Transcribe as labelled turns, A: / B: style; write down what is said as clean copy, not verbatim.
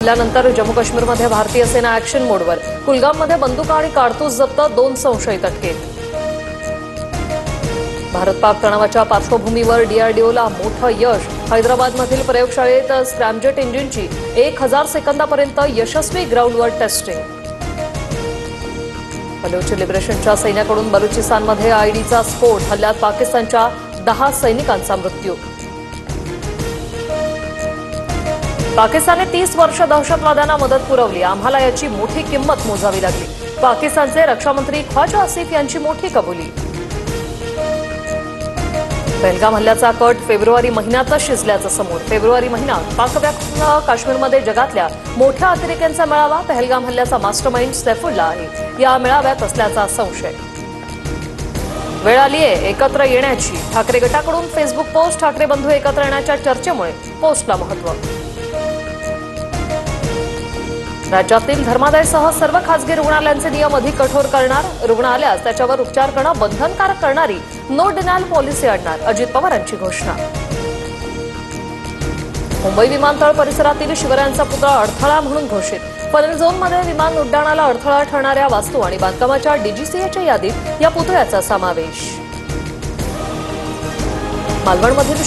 A: हल्ल्यानंतर जम्मू काश्मीरमध्ये भारतीय सेना ॲक्शन मोडवर. कुलगाममध्ये बंदुका आणि कारतूस जप्त, 2 संशयित अटकेत. भारत पाक तणावाच्या पार्श्वभूमीवर डीआरडीओला मोठं यश. हैदराबादमधील प्रयोगशाळेत स्क्रॅमजेट इंजिनची 1000 सेकंदापर्यंत यशस्वी ग्राउंडवर टेस्टिंग. बलूच लिबरेशनच्या सैन्याकडून बलुचिस्तानमध्ये आयईडीचा स्फोट. हल्ल्यात पाकिस्तानच्या 10 सैनिकांचा मृत्यू. पाकिस्तानने 30 वर्ष दहशतवाद्यांना मदत पुरवली. आम्हाला याची मोठी किंमत मोजावी लागली. पाकिस्तानचे रक्षामंत्री ख्वाजा आसिफ यांची मोठी कबुली. पहलगाम हल्ल्याचा कट फेब्रुवारी महिन्यातच शिजल्याचं समोर. फेब्रुवारी महिन्यात पाकव्याप्त काश्मीरमध्ये जगातल्या मोठ्या अतिरेक्यांचा मेळावा. पहलगाम हल्ल्याचा मास्टरमाइंड सैफुल्ला आहे या मेळाव्यात असल्याचा संशय. वेळ आलीये एकत्र येण्याची. ठाकरे गटाकडून फेसबुक पोस्ट. ठाकरे बंधू एकत्र येण्याच्या चर्चेमुळे पोस्टला महत्त्व. राज्यातील धर्मादायसह सर्व खासगी रुग्णालयांचे नियम अधिक कठोर करणार. रुग्ण आल्यास त्याच्यावर उपचार करणं बंधनकारक करणारी नो डिनायल पॉलिसी आणणार. अजित पवारांची घोषणा. मुंबई विमानतळ परिसरातील शिवरायांचा पुतळा अडथळा म्हणून घोषित. फनेल झोनमध्ये विमान उड्डाणाला अडथळा ठरणाऱ्या वास्तू आणि बांधकामाच्या डीजीसीएच्या यादीत या पुतळ्याचा समावेश. मालवणमधील